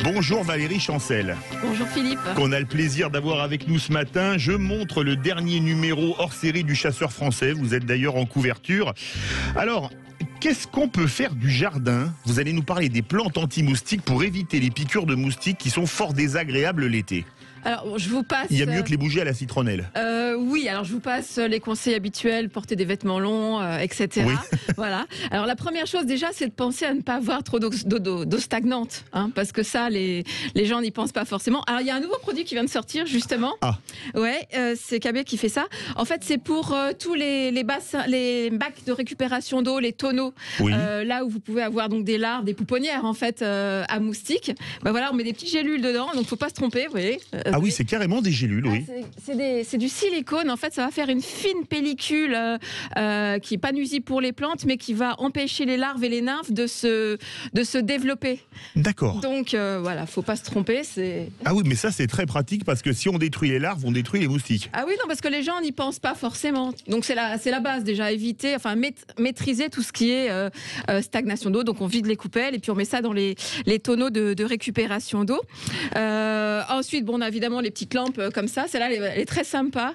Bonjour Valérie Chancel. Bonjour Philippe. Qu'on a le plaisir d'avoir avec nous ce matin. Je montre le dernier numéro hors série du Chasseur français. Vous êtes d'ailleurs en couverture. Alors, qu'est-ce qu'on peut faire du jardin? Vous allez nous parler des plantes anti-moustiques pour éviter les piqûres de moustiques qui sont fort désagréables l'été. Alors, je vous passe... Il y a mieux que les bougies à la citronnelle. Oui, alors je vous passe les conseils habituels, porter des vêtements longs, etc. Oui. Voilà. Alors la première chose déjà, c'est de penser à ne pas avoir trop d'eau stagnante, hein, parce que ça, les gens n'y pensent pas forcément. Alors il y a un nouveau produit qui vient de sortir justement. Ah. Ouais, c'est KB qui fait ça. En fait, c'est pour tous les bassins, les bacs de récupération d'eau, les tonneaux, Oui. là où vous pouvez avoir donc des larves, des pouponnières en fait à moustiques. Ben voilà, on met des petites gélules dedans, donc faut pas se tromper, vous voyez. Ah oui, c'est carrément des gélules, oui. C'est du silicone, en fait, ça va faire une fine pellicule qui n'est pas nuisible pour les plantes, mais qui va empêcher les larves et les nymphes de se développer. D'accord. Donc voilà, faut pas se tromper. Ah oui, mais ça c'est très pratique parce que si on détruit les larves, on détruit les moustiques. Ah oui, non, parce que les gens n'y pensent pas forcément. Donc c'est la base déjà, éviter, enfin maîtriser tout ce qui est stagnation d'eau. Donc on vide les coupelles et puis on met ça dans les tonneaux de récupération d'eau. Ensuite, bon, on a évidemment les petites lampes comme ça. Celle-là, elle est très sympa.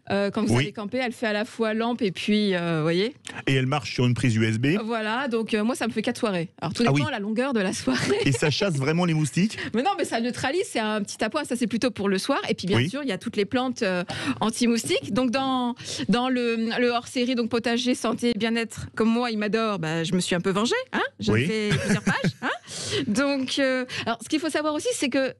Quand vous allez camper, elle fait à la fois lampe et puis, vous voyez. Et elle marche sur une prise USB. Voilà, donc moi ça me fait 4 soirées. Alors tout dépend de la longueur de la soirée. Et ça chasse vraiment les moustiques? Mais non, mais ça neutralise, c'est un petit appoint, ça c'est plutôt pour le soir. Et puis bien sûr, il y a toutes les plantes anti-moustiques. Donc dans le hors-série, donc potager, santé, bien-être, comme moi, il m'adore, bah, je me suis un peu vengée. Hein, j'ai fait plusieurs pages. Hein. Donc, alors ce qu'il faut savoir aussi, c'est que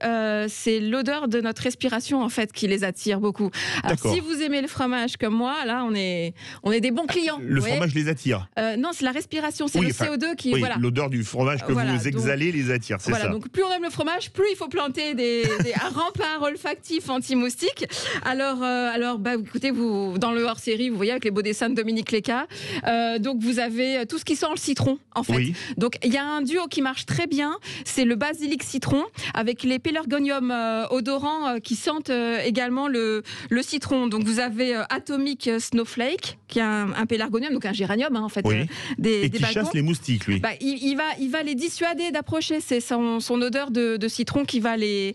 c'est l'odeur de notre respiration en fait qui les attire beaucoup. Alors si vous aimez le fromage comme moi, là on est des bons clients. Le fromage les attire? Non, c'est la respiration, c'est le CO2 qui... Oui, voilà. L'odeur du fromage que vous exhalez les attire, c'est ça. Donc plus on aime le fromage, plus il faut planter un rempart olfactif anti-moustique. Alors bah, écoutez, vous, dans le hors-série, vous voyez avec les beaux dessins de Dominique Léca, donc vous avez tout ce qui sent le citron, en fait. Oui. Donc il y a un duo qui marche très bien, c'est le basilic citron, avec les pélargoniums odorants qui sentent également le citron. Donc vous avez Atomic Snowflake, qui est un pélargonium, donc un géranium, hein, en fait, et qui chasse les moustiques, lui. Bah, il va les dissuader d'approcher. C'est son odeur de citron qui va les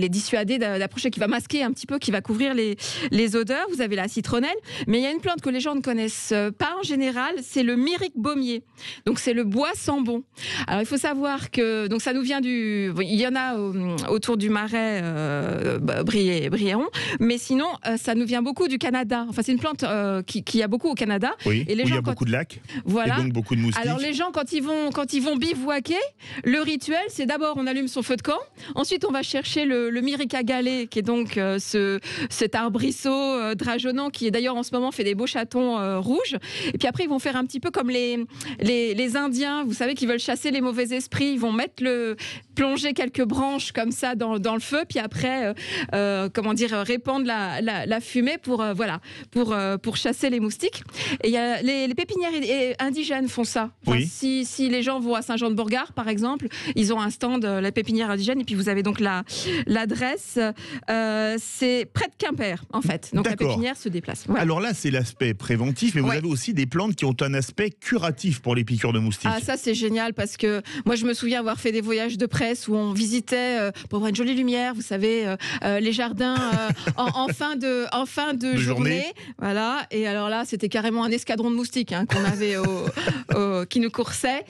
dissuader d'approcher, qui va masquer un petit peu, qui va couvrir les odeurs. Vous avez la citronnelle, mais il y a une plante que les gens ne connaissent pas en général, c'est le myrique baumier. Donc c'est le bois sambon. Alors il faut savoir que donc ça nous vient il y en a autour du marais Briéron, mais sinon ça nous vient beaucoup du Canada. Enfin c'est une plante qui a beaucoup au Canada. Oui. Et les gens, il y a beaucoup de lacs. Voilà. Et donc beaucoup de moustiques. Alors les gens quand ils vont bivouaquer, le rituel c'est d'abord on allume son feu de camp, ensuite on va chercher le myrica galé qui est donc cet arbrisseau drageonnant qui est d'ailleurs en ce moment fait des beaux chatons rouges. Et puis après ils vont faire un petit peu comme les Indiens, vous savez, qui veulent chasser les mauvais esprits. Ils vont plonger quelques branches comme ça dans le feu, puis après répandre la fumée pour chasser les moustiques. Et il y a les pépinières indigènes font ça. Enfin, si les gens vont à Saint-Jean-de-Bourgard par exemple, ils ont un stand la pépinière indigène et puis vous avez donc l'adresse, c'est près de Quimper en fait. Donc la pépinière se déplace. Voilà. Alors là c'est l'aspect préventif, mais vous avez aussi des plantes qui ont un aspect curatif pour les piqûres de moustiques. Ah ça c'est génial parce que moi je me souviens avoir fait des voyages de presse où on visitait pour avoir une jolie lumière, vous savez, les jardins en fin de journée. Voilà. Et alors là c'était carrément un escadron de moustiques qu'on avait qui nous coursait.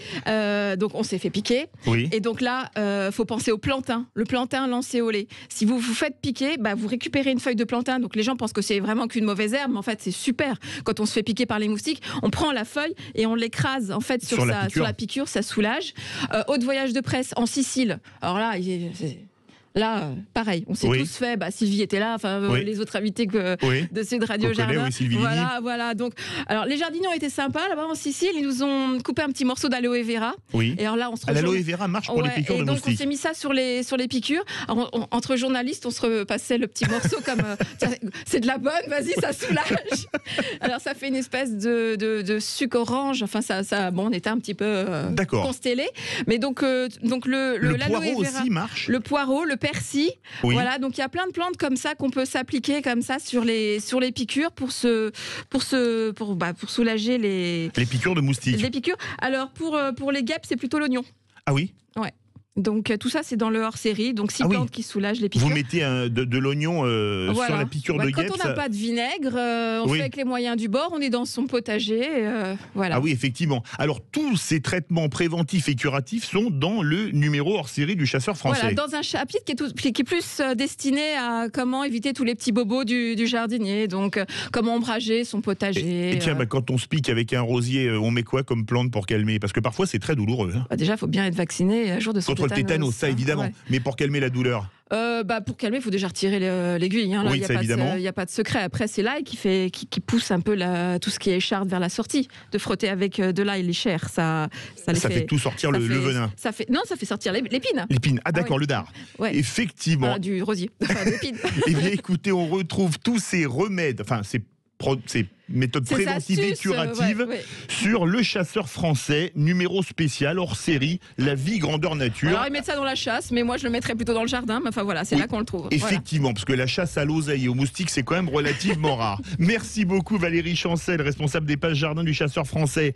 Donc on s'est fait piquer. Oui. Et donc là faut penser au plantain. Le plantain lancé au lait. Si vous vous faites piquer, bah, vous récupérez une feuille de plantain. Donc les gens pensent que c'est vraiment qu'une mauvaise herbe, mais en fait c'est super. Quand on se fait piquer par les moustiques, on prend la feuille et on l'écrase en fait sur la piqûre, ça soulage. Autre voyage de presse en Sicile. Alors là, pareil, on s'est tous fait. Bah, Sylvie était là, les autres invités de Sud Radio Jardin. Voilà. Donc, alors les jardiniers ont été sympas là-bas en Sicile. Ils nous ont coupé un petit morceau d'aloe vera. Oui. Et alors là, on se l'aloe vera marche pour les piqûres de moustiques. Donc on s'est mis ça sur les piqûres. Alors, entre journalistes, on se repassait le petit morceau comme c'est de la bonne. Vas-y, ça soulage. Alors ça fait une espèce de sucre orange. Enfin on était un petit peu constellés. Mais donc le poireau aussi marche. Le poireau, le persil. Oui. Voilà, donc il y a plein de plantes comme ça qu'on peut s'appliquer comme ça sur les piqûres pour soulager les piqûres de moustiques. Les piqûres. Alors pour les guêpes, c'est plutôt l'oignon. Ah oui. Ouais. Donc tout ça c'est dans le hors-série, donc 6 plantes qui soulagent les piqûres. Vous mettez de l'oignon sur la piqûre de guêpe. Quand on n'a pas de vinaigre, on fait avec les moyens du bord, on est dans son potager, voilà. Ah oui, effectivement. Alors tous ces traitements préventifs et curatifs sont dans le numéro hors-série du Chasseur français. Voilà, dans un chapitre qui est plus destiné à comment éviter tous les petits bobos du jardinier, donc comment ombrager son potager. Et tiens, quand on se pique avec un rosier, on met quoi comme plante pour calmer? Parce que parfois c'est très douloureux. Hein. Déjà, il faut bien être vacciné un jour de son contre le tétanos, ça évidemment. Ouais. Mais pour calmer la douleur? Pour calmer, il faut déjà retirer l'aiguille. Hein. Là, oui, il n'y a pas de secret. Après, c'est l'ail qui pousse un peu tout ce qui est écharde vers la sortie. De frotter avec de l'ail les chairs, ça fait tout sortir le venin. Ça fait sortir l'épine. L'épine, ah d'accord, le dard. Ouais. Effectivement. Voilà, du rosier, enfin l'épine. Eh bien écoutez, on retrouve tous ces remèdes, enfin ces méthodes préventives et curatives sur le Chasseur français, numéro spécial hors série, la vie grandeur nature. Alors ils mettent ça dans la chasse, mais moi je le mettrais plutôt dans le jardin, mais enfin voilà, c'est là qu'on le trouve. Effectivement, parce que la chasse à l'oseille et aux moustiques, c'est quand même relativement rare. Merci beaucoup Valérie Chancel, responsable des pages jardin du Chasseur français.